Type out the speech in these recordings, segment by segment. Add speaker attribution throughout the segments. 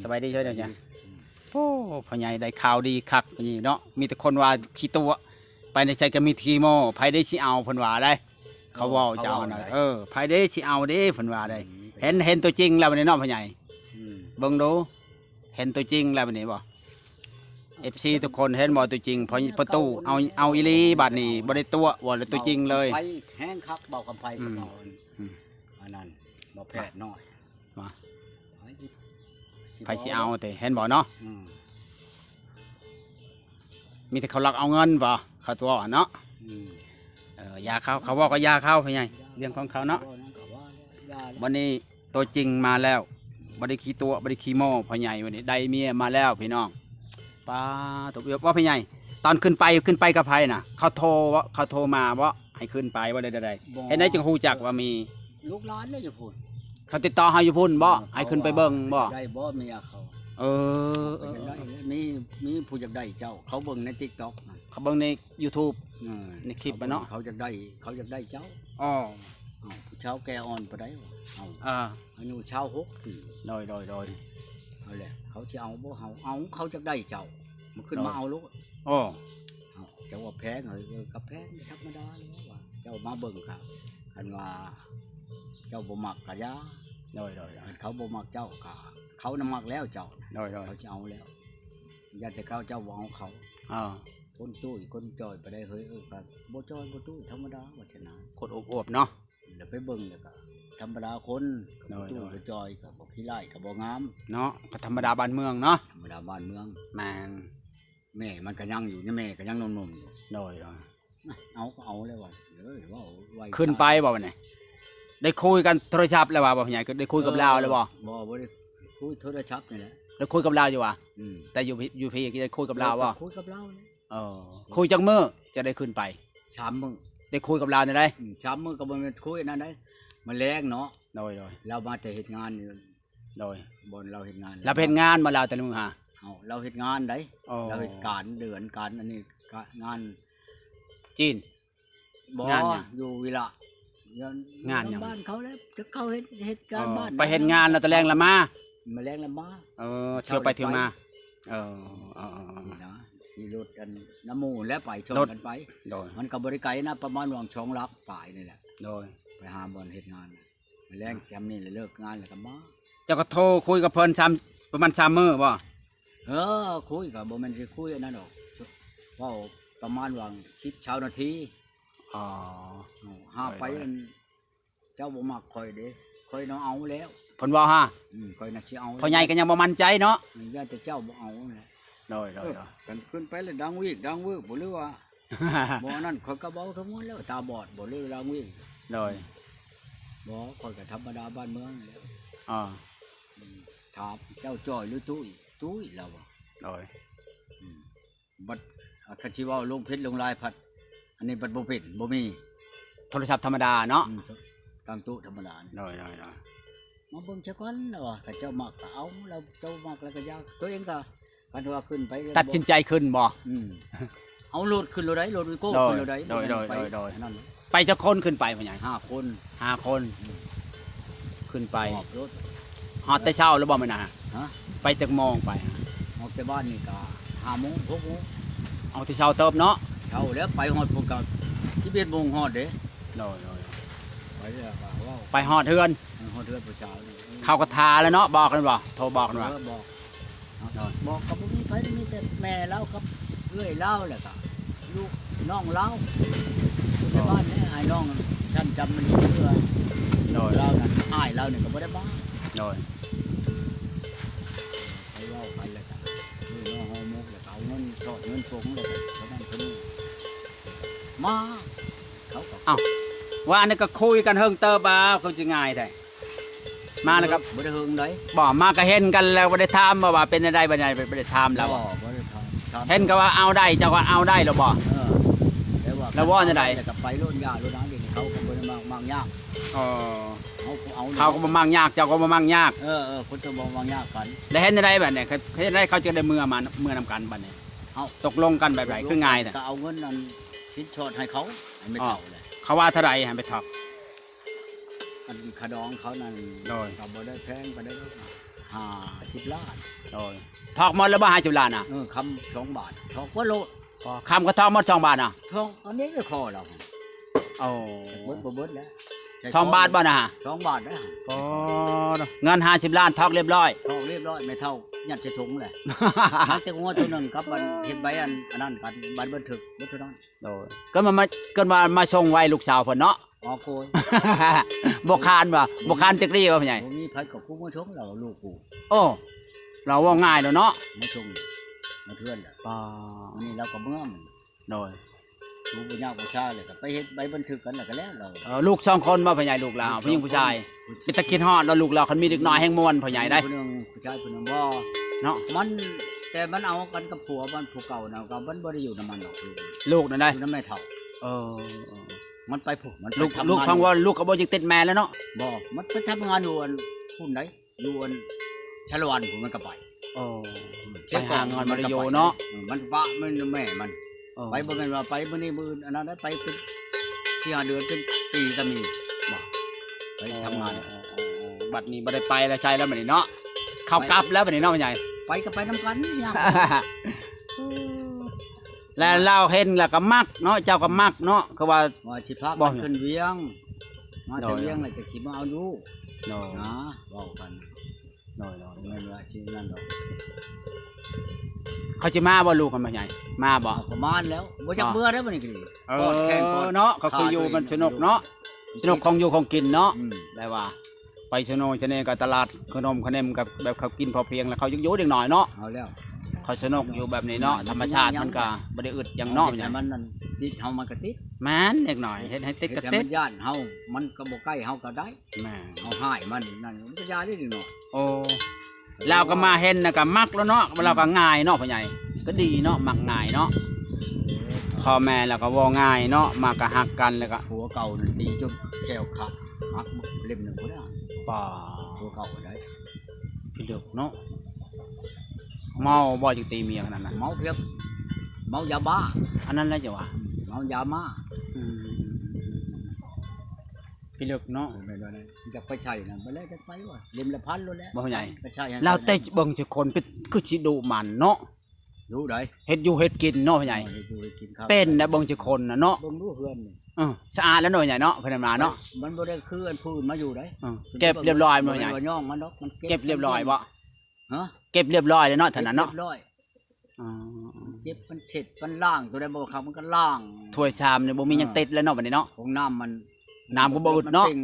Speaker 1: สบายดีช่วยเดี๋ยวนี้โอ้พ่อใหญ่ได้ข่าวดีคักนี่เนาะมีแต่คนว่าขี้ตัวไปในใจก็มีทีโมไผได้สิเอาเพิ่นว่าได้เขาเว้าเจ้าน่ะไผได้สิเอาเด้เพิ่นว่าได้เห็นตัวจริงแล้วบัดนี้เนาะพ่อใหญ่เบิ่งดูเห็นตัวจริงแล้วบัดนี้บ่ FC ทุกคนเห็นบ่ตัวจริงพอประตูเอาอีหลีบัดนี้บ่ได้ตัวบ่เลยตัวจริงเลย
Speaker 2: ไปแห้งคักเบากำไฟกับเบาอันนั้นบ่แพทย์น้อย
Speaker 1: ว่าไผสิเอาแต่เห็นบ่เนาะมีแต่เขาลักเอาเงินบ่เขาตัวเนาะยาเขาบอกก็ยาเข้าพ่อใหญ่เรื่องของเขาเนาะวันนี้ตัวจริงมาแล้วบ่ได้ขี้ตัวบ่ได้ขี้โม้พ่อใหญ่วันนี้ได้เมียมาแล้วพี่น้องป้าตกเยอะว่าพ่อใหญ่ตอนขึ้นไปกับไผน่ะเขาโทรมาว่าให้ขึ้นไปว่าได้เห็นได้จึงฮู้จักว่ามี
Speaker 2: ลูกหลานเลยอยู่พุ่น
Speaker 1: เขาติดต่อเฮาอยู่พุ่นบ่ให้ขึ้นไปเบิ่งบ่
Speaker 2: ได้บ่เมียเขามีผู้อยากได้เจ้าเขาเบิ่งใน TikTok
Speaker 1: เขาเบิ่งใน YouTube ในคลิปเนาะ
Speaker 2: เขาอยากได้เจ้า
Speaker 1: อ๋อ
Speaker 2: ผู้ชาวแก่อ่อนปานใดอายุชาว6ปี
Speaker 1: โดย
Speaker 2: เอาแหละเขาสิเอาบ่เอาเขาจะได้เจ้ามันขึ้นมาเอาลูก
Speaker 1: อ๋อ
Speaker 2: เจ้าว่าแพงกับแพงธรรมดาเลยว่าเจ้ามาเบิ่งครับคันว่าเจ้าบ่มักกะยา
Speaker 1: โดย
Speaker 2: เขาบ่มักเจ้าก็เขานำมักแล้วเจ้า
Speaker 1: โดย
Speaker 2: เขาจะเอาแล้วญาติเขาเจ้าบ่เอาเขาคนตุ้ยคนจอยไปได้เฮ้ยครับบ่จอยบ่ตุ้ยธรรมดาว่าชนะ
Speaker 1: คนอวบเนาะ
Speaker 2: เดี๋ยวไปเบิ่งแล้วก็ธรรมดาคนกับตุ้ยกับจอยกับบ่ขี้ไล่กับบ่งาม
Speaker 1: เนาะก็ธรรมดาบ้านเมืองเนาะ
Speaker 2: ธรรมดาบ้านเมือง
Speaker 1: แ
Speaker 2: ม่มันก็ยังอยู่นี่แม่ก็ยังนมอยู่
Speaker 1: โดย
Speaker 2: เอาก็เอาแล้วว่าว่า
Speaker 1: ขึ้นไปบ่วันไหนได้คุยกันโทรศัพท์แล้วว่าบ่ใหญ่ได้คุยกับลาวแล้วบ่
Speaker 2: ได้คุยโทรศัพท์นี่แหละ
Speaker 1: ได้คุยกับลาวอยู่ว่ะแต่อยู่พี่ได้คุยกับลาวบ่
Speaker 2: คุยกับลาว
Speaker 1: คุยจังมื้อจะได้ขึ้นไป
Speaker 2: 3 มื้อ
Speaker 1: ได้คุยกับลาวได้
Speaker 2: 3 มื้อก็บ่แม่นคุยนั่นได้มันแรงเนาะ
Speaker 1: โดย
Speaker 2: เรามาแต่เฮ็ดงานอยู่
Speaker 1: โดย
Speaker 2: บ่เราเฮ็ดงาน
Speaker 1: เราเฮ็ดงานมาลาวแต่มื้อหา
Speaker 2: เราเฮ็ดงานได้เราเฮ็ดการเดือนการอันนี้งาน
Speaker 1: จีน
Speaker 2: บ่อยู่วิระ
Speaker 1: งาน
Speaker 2: บ้านเขาแล้วจะเขาเฮ็ดการบ้าน
Speaker 1: ไปเฮ็ดงานแล้วตะแรงละมา
Speaker 2: แรงละมา
Speaker 1: เที่ยวไปเที่ยวมา
Speaker 2: นะขี่รถกันน้ำมูแล้วไปชนกันไป
Speaker 1: โดย
Speaker 2: มันก็บริไกลนะประมาณวงช่องลักป่ายนี่แหละ
Speaker 1: โดย
Speaker 2: ไปหาบอลเฮ็ดงานแรงจำนี่เลยเลิกงานแล้วก็มา
Speaker 1: เจ้าก็โทรคุยกับเพิ่นประมาณ3 มื้อบ่
Speaker 2: คุยกับบ่แม่นสิคุยอันนั้นดอกเว้าประมาณว่า10 ชาวนาทีหาไปเจ้าบ่มักข่อยเด้ข่อยน้องเอาแล้ว
Speaker 1: เพิ่นว่าฮะ
Speaker 2: ข่อยน่ะสิเอา
Speaker 1: พ่อใหญ่ก็ยังบ่มั่นใจเนาะ
Speaker 2: ย่าแต่เจ้าบ่เอาแหละ
Speaker 1: โดย
Speaker 2: กันขึ้นไปแล้วดังวิกดังวืบบ่หรือว่าบ่นั่นข่อยก็เบาทั้งหมดแล้วตาบอดบ่หรือดังวิก
Speaker 1: โดย
Speaker 2: บ่ข่อยก็ธรรมดาบ้านเมืองแล้วถามเจ้าจ้อยหรือตุ้ยแล้วบ่
Speaker 1: โดย
Speaker 2: บัดคันสิเว้าลงเพชรลงลายผัดอันนี้บัดบ่เป็นบ่มี
Speaker 1: โทรศัพท์ธรรมดาเนาะ
Speaker 2: ตั้งตู้ธรรมดา
Speaker 1: โดย
Speaker 2: มาเบิ่งซะก่อนแล้วว่าถ้าเจ้ามักก็เอาแล้วเจ้ามักแล้วก็ยาวตัวเองก็คันว่าขึ้นไป
Speaker 1: ตัดสินใจขึ้นบ่
Speaker 2: เอารถขึ้นรถได้รถวิโก้ขึ้นรถได้
Speaker 1: โดยนั่นไปจะคนขึ้นไปพ่อใหญ่
Speaker 2: 5 คน
Speaker 1: ขึ้นไปฮอดแต่เช้าแล้วบ่มื้อน่ะไปจักโมงไป
Speaker 2: ออกจากบ้านนี่ก็5 โมง 6 โมง
Speaker 1: เอาที่เช้าเติบเนาะ
Speaker 2: เช้าแล้วไปฮอดพุ่นก็11 โมงฮอดเด้
Speaker 1: โดย
Speaker 2: ไปแล้วว่า
Speaker 1: ไปฮอดเฮือน
Speaker 2: ผู้ชาย
Speaker 1: เขาก็ทาแล้วเนาะบอกกันบ่โทรบอกกันว่า
Speaker 2: บอกกับมีไผมีแต่แม่เล่ากับเอื้อยเล่าแหละก็ลูกน้องเล่าในบ้านนี่ให้น้องฉันจำมันดีเพื่อโดยเล่านั่นอ้ายเล่านี่ก็บ่ได้บ้า
Speaker 1: โดย
Speaker 2: ให้เล่าไปแล้วก็น้องเฮามุกแล้วเอาเงินทอดเงินส่งเลยเพราะนั้นเพิ่นมาเขาก็
Speaker 1: ว่าอันนี้ก็คุยกันเฮิงเติบบ่เขาสิง่ายแท้มาแล้วครับ
Speaker 2: บ่ได้เฮิงได
Speaker 1: บ่มาก็เห็นกันแล้วบ่ได้ถามว่าเป็นจังได๋บ่ได้ถามแล้ว
Speaker 2: บ่ได้ถาม
Speaker 1: เห็นก็ว่าเอาได้เจ้าก็เอาได้แล้วบ่แล้วว่าจังได๋
Speaker 2: ก็ไปโลดยาโลดน้ำนี่เขาก็บ่ได้มากยาก
Speaker 1: เขาก็บ่มากยากเจ้าก็บ่มากยาก
Speaker 2: คนจะบ่มากยากกัน
Speaker 1: แล้วเห็นจังได๋บัดนี้เฮ็ดได้เขาจะได้เมื่อนำกันบัดนี้ตกลงกันแบบไหนคือง่ายแต่
Speaker 2: ก็เอาเงินนั้นสินสอดให้เขาให้ไม่เท่าเลย
Speaker 1: เขาว่าเท่าไหร่ให้ไปทับ
Speaker 2: อันขดองเขานั่นก็บ่ได้แพงบ่ได้50 50 ล้าน
Speaker 1: โอ้ยทอกหมดแล้วบ่50ล้านน่ะ
Speaker 2: คำ2 บาททอกว่าโล
Speaker 1: คำก็ทอกหมด2บาทน่ะ
Speaker 2: ทอกอันนี้ก็คอเรา
Speaker 1: โอ้
Speaker 2: เบิดแล้ว
Speaker 1: 2บาทบ่น่ะ
Speaker 2: 2 บาทนะ
Speaker 1: โอ้เงิน50ล้านทอกเรียบร้อย
Speaker 2: ทอกเรียบร้อยไม่เท่ายัดใส่ถุงเลย มันแต่งัวตัวหนึงกับมันเฮ็ดใบอันนั้นกันใบบันทึกเบิดเท่านั้น
Speaker 1: โอ้ยก็มาส่งไว้ลูกสาวเพิ่นเนาะ
Speaker 2: อ๋อโกย
Speaker 1: บ่คานบ่คานจักรีว่าพ่อใหญ่
Speaker 2: บ่มีไผกับกูมาชมเราลูกกู
Speaker 1: โอ้เราว่าง่ายแล้วเนาะ
Speaker 2: มาชมมาเทื่อนแหละ
Speaker 1: ป่า
Speaker 2: อันนี้เราก็เมื่อม
Speaker 1: โดย
Speaker 2: ดูบ่ยากบ่ช้าเลยก็ไปเฮ็ดใบบันทึกกันแล้วก็แล้วเรา
Speaker 1: ลูก2คนบ่พ่อใหญ่ลูกเราผู้หญิงผู้ชายเป็นตะคิดฮอดแล้วลูกเราคันมีเด็กน้อยแห่งม่วนพ่อใหญ่ได้
Speaker 2: ผู้หนึงผู้ชายผู้หนึงบ่
Speaker 1: เนาะ
Speaker 2: มันแต่มันเอากันกับผัวมันผู้เก่าน่ะก็มันบ่ได้อยู่นํมันหรอก
Speaker 1: ลูกนั่นได้
Speaker 2: อยู่นํแม่เฒ่า
Speaker 1: เออ
Speaker 2: มันไปผูกมันไป
Speaker 1: ลูก
Speaker 2: ทำ
Speaker 1: ลูก
Speaker 2: งาน
Speaker 1: ฟังว่าลูกก็บ่จะติดแม่แล้วเนาะ
Speaker 2: บ่มันไปทำงานอยู่อันพุ่นไหนอยู่อันชะลวันผมมันก็ไป
Speaker 1: โอ้ไปหาเงินมาริโยเนาะ
Speaker 2: มันวะมันแม่มัน
Speaker 1: เออ
Speaker 2: ไปบ่แม่นว่าไปมื้อนี้มื้ออันนั้นได้ไปเป็น4-5 เดือนเป็นปีก็มีบ่ไปทำงาน
Speaker 1: บัดนี้บ่ได้ไปแล้วใช่แล้วบัดนี้เนาะเข้ากลับแล้วบัดนี้เนาะพ่อใหญ่
Speaker 2: ไปก็ไปนำกันอย่าง
Speaker 1: แล้วเราเห็นแล้วก็มักเนาะเจ้าก็มักเนาะคือว่า
Speaker 2: ว่าสิพา
Speaker 1: บ่
Speaker 2: กันขึ้นเวียง มา
Speaker 1: โด
Speaker 2: แต่
Speaker 1: ย
Speaker 2: เวียงแล้วจะสิมาเอาลูก
Speaker 1: โน
Speaker 2: นะเว้ากัน
Speaker 1: โน
Speaker 2: แม่นว่าสินั่นดอก
Speaker 1: เขาสิมาบ่ลูกกันพ่อใหญ่มาบ่
Speaker 2: เอาประมาณแล้วบ่จักเบื่อได้อบ่นี่ก็ดี
Speaker 1: เอก
Speaker 2: อดแข้งกอด
Speaker 1: อเนาะก็คืออยู่มันสนุกเนาะสนุกของอยู่ของกินเนาะ
Speaker 2: อืม
Speaker 1: ได้ว่า ไปชโนชะเนกับตลาดขนมขนมกับแบบเขากินพอเพียงแล้วเขาอยู่เด็กหน่อยเนาะ
Speaker 2: เอาแล้ว
Speaker 1: เขาสนุกอยู่แบบนี้เนาะธรรมชาติมันก็บ่ได้อึดอย่างเนาะ
Speaker 2: เฮ็ดให้มันนั่นติดเฮามันก็ติด
Speaker 1: แม่นเด็กหน่อยเฮ็ดให้ติด
Speaker 2: เฮ็
Speaker 1: ก็
Speaker 2: ดให้
Speaker 1: ติ
Speaker 2: มั
Speaker 1: ด
Speaker 2: นย่านเฮามันก็บ่ใกล้เฮาก็ได้
Speaker 1: แม่
Speaker 2: เฮาหายมันนั่นมันก็ยาได้ดิเนาะ
Speaker 1: โอ้เราก็มาเห็นน่ะก็มักแล้วเนาะเราก็ง่ายเนาะพ่อใหญ่ก็ดีเนาะมักง่ายเนาะพ่อแม่แล้วก็ว่าง่ายเนาะมาก็ฮักกันแล้วก็
Speaker 2: ผัวเก่านั่นดีจนแขวขาดหักเล่มหนึงบ่ได้
Speaker 1: ป่า
Speaker 2: ผัวเก่าก็ได้
Speaker 1: พี่เลือกเนาะเมาบ่จังตีเมียขนาดนั้น
Speaker 2: เมาเพียบเมายาบ้า
Speaker 1: อันนั้นแหละจ้ะวะ
Speaker 2: เมายามา
Speaker 1: อืมพี่เลือกเนาะ
Speaker 2: ไม่ได้จะไปใช้นั่นไปแล้วจะไปว่าเล่มละพันโลแล้ว
Speaker 1: บ่ใหญ่
Speaker 2: ก็ใช่
Speaker 1: เราแต่เบิ่งสิคนเป็นคือสิดุมันเนาะ
Speaker 2: รู้ได้
Speaker 1: เฮ็ดอยู่เฮ็ดกินเนาะพ่อใหญ่
Speaker 2: อยู่ให้กินข้าว
Speaker 1: เป็นนะเบิ่งสิคนน่ะเนาะ
Speaker 2: เบิ่งดูเฮือนนี่
Speaker 1: สะอาดแล้วเนาะพ่อใหญ่เนาะเพิ่นมาเนาะ
Speaker 2: มันบ่ได้คืออันพื้นมาอยู่ได้
Speaker 1: เก็บเรียบร้อยบ่พ่อใหญ่
Speaker 2: บ่ย่องมันดอกมัน
Speaker 1: เก็บเรียบร้อยบ่
Speaker 2: ฮะ
Speaker 1: เก็บเรียบร้อยเลยเนาะเท่านั้นเนาะ
Speaker 2: รียบร้อย
Speaker 1: อ๋อ
Speaker 2: เก็บมันเสร็จมันล่างตัวใดบ่ครับมันก็ล่าง
Speaker 1: ถ้วยชามนี่บ่มีหยังติดแล้วเนาะบัดนี้เนาะ
Speaker 2: ของน้ำมัน
Speaker 1: น้ำก็บ่อึดเนาะ
Speaker 2: มัป็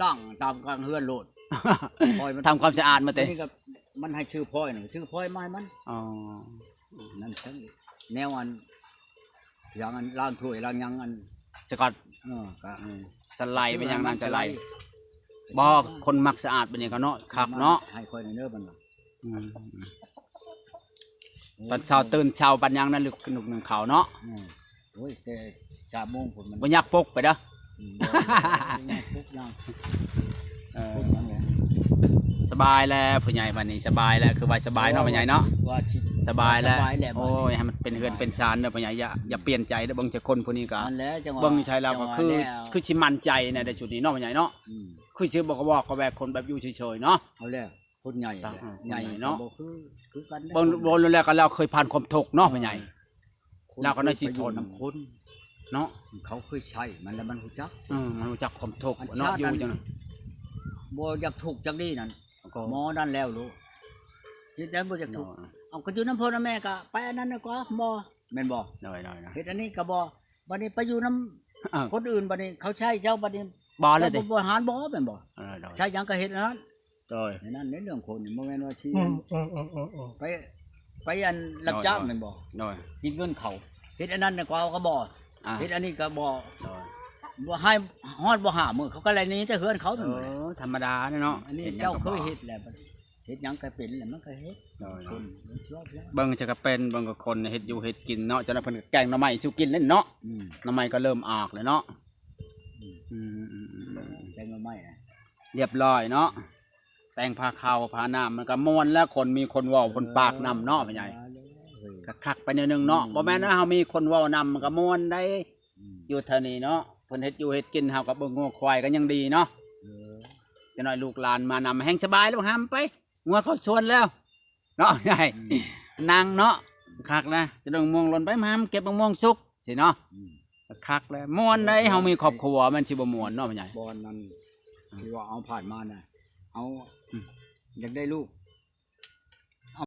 Speaker 2: ล่างตามกลางเฮือนโลดพลอยมัน
Speaker 1: ทำความสะอาดมาเตะ
Speaker 2: นี่ก็มันให้ชื่อพลอยหนึ่งชื่อพลอยไม้มัน
Speaker 1: อ๋อ
Speaker 2: นั่นจังแนวอันอย่างอันล่างถ้วยล่างหยังอัน
Speaker 1: สกอต
Speaker 2: ก็
Speaker 1: สไลด์เป็นหยังนั้นจะไลด์บ่คนมักสะอาดเป็นหยังก็เนาะคักเนาะ
Speaker 2: ให้ค่อยในเนื้อมันว่า
Speaker 1: อืมตอนเช้าตื่นเช้าปัญญังนั้นลึกหนุกหนึ่งเขาเนาะ
Speaker 2: โอ้ยแต่3 โมงผมมัน
Speaker 1: บ่อยากปลุกไปเด้อ
Speaker 2: ปุ๊บยัง
Speaker 1: เออ
Speaker 2: ปุ๊บยังเลย
Speaker 1: สบายแล้วผู้ใหญ่บัดนี้สบายแล้วคือว่าสบายเนาะผู้ใหญ่เนาะ
Speaker 2: ว่าสิ
Speaker 1: สบายแล้ว
Speaker 2: สบายแล้ว
Speaker 1: โอ้ยให้มันเป็นเฮือนเป็นชานเด้อผู้ใหญ่อย่าเปลี่ยนใจเด้อเบิ่งจะคนผู้นี้ก็
Speaker 2: มันแล้วจังหวะ
Speaker 1: เบิ่งใช่แล้วก็คือ
Speaker 2: จังหวะแล้ว
Speaker 1: คือสิมั่นใจในในจุดนี้เนาะผู้ใหญ่เนาะ
Speaker 2: อืม
Speaker 1: คือชื่อบอกก็บอกก็แบบคนแบบอยู่เฉยๆเนาะ
Speaker 2: เอาแล้วคนใหญ่
Speaker 1: ตั้ง
Speaker 2: แหละ
Speaker 1: ใหญ่เนาะ
Speaker 2: บ่คือกัน
Speaker 1: บนแล้วก็เราเคยผ่านความทุกข์เนาะผู้ใหญ่
Speaker 2: คน
Speaker 1: เราก็ได้สิทน
Speaker 2: ไปอยู่น้ำคน
Speaker 1: เนาะ
Speaker 2: เขาเคยใช้มันแล้วมันรู้จัก
Speaker 1: มันรู้จักความทุกข์
Speaker 2: อัน
Speaker 1: เนาะ
Speaker 2: ชาติ
Speaker 1: อยู่
Speaker 2: นั้น
Speaker 1: จังนั้น
Speaker 2: บ่อยากถูกจังนี้นั่น
Speaker 1: ก็
Speaker 2: หมอนั่นแล้วรู้ที่แต่บ่อยากถูกเอาก็อยู่น้ำพ่อน้ำแม่ก็ไปอันนั้นน่ะกว่าบ่แม่นบ่
Speaker 1: หน่อยๆนะ
Speaker 2: เฮ็ดอันนี้ก็บ่บัดนี้ไปอยู่น้
Speaker 1: เออ
Speaker 2: ำคนอื่นบัดนี้เขาใช้เจ้าบัดนี้
Speaker 1: บอลเลยดิ
Speaker 2: จ้าบ่บริหารบ่แม่นบ่
Speaker 1: เออหน่อย
Speaker 2: ใช้หยังก็เฮ็ดอันนั้น
Speaker 1: โดย
Speaker 2: ในนั้นในเรื่องคนนี่บ่แม่นว่าชี
Speaker 3: อืม
Speaker 2: ไปอันรับจ้างแม่นบ่
Speaker 1: โดย
Speaker 2: กินเงินเขาเฮ็ดอันนั้นน่ะก็บ่
Speaker 1: อ่ะ
Speaker 2: เฮ็ดอันนี้ก็บ่
Speaker 1: โดย
Speaker 2: บ่ให้ฮอดบ่หามื้อเขาก็ไล่หนี้แต่เฮือนเขา
Speaker 1: เอ
Speaker 2: แม่นบ่
Speaker 1: อธรรมดาเนาะ
Speaker 2: อันนี้
Speaker 1: ห็หยัง
Speaker 2: เจ้า
Speaker 1: ก็
Speaker 2: เค
Speaker 1: บ
Speaker 2: ย
Speaker 1: อก
Speaker 2: เฮ็ดแล้วบัดเฮ็ดหยังก็เป็นแล้วมันก็เฮ็ด
Speaker 1: โดย
Speaker 2: คนมันชอบแล้ว
Speaker 1: เบิ่งจะก็เป็นเบิ่งก็คนเฮ็ดอยู่เฮ็ดกินเนาะจนเพิ่นก็แกงหน่อไม้สู่กินเล่นเนาะ
Speaker 2: อืม
Speaker 1: หน่อไม้ก็เริ่มออกแล้วเนาะ
Speaker 2: แต่งมาใหม่นะ
Speaker 1: เรียบร้อยเนาะแต่งผ้าขาวผ้าน้ำมันก็ม่วนแล้วคนมีคนเว้าคนปากนำเนาะพ่อใหญ่ก็คักไปแนวนึงเนาะบ่แม่นว่าเฮามีคนเว้านำมันก็ม่วนได้อยู่เท่านี้เนาะเพิ่นเฮ็ดอยู่เฮ็ดกินเฮาก็เบิ่งงัวควายก็ยังดีเนาะ
Speaker 2: เออ
Speaker 1: จะน้อยลูกหลานมานำแห่งสบายแล้วห้ามไปงัวเข้าชวนแล้ว เนาะใหญ่นางเนาะคักนะจะต้องมองหล่นไปมาเก็บมะม่วงสุกสิเนาะคักเลยม่วนได้เฮามีครอบครัวมันสิบ่ม่วนเนาะพ่อใหญ่
Speaker 2: บอลนั้นที่ว่าเอาผ่านมาน่ะเอาอยากได้ลูก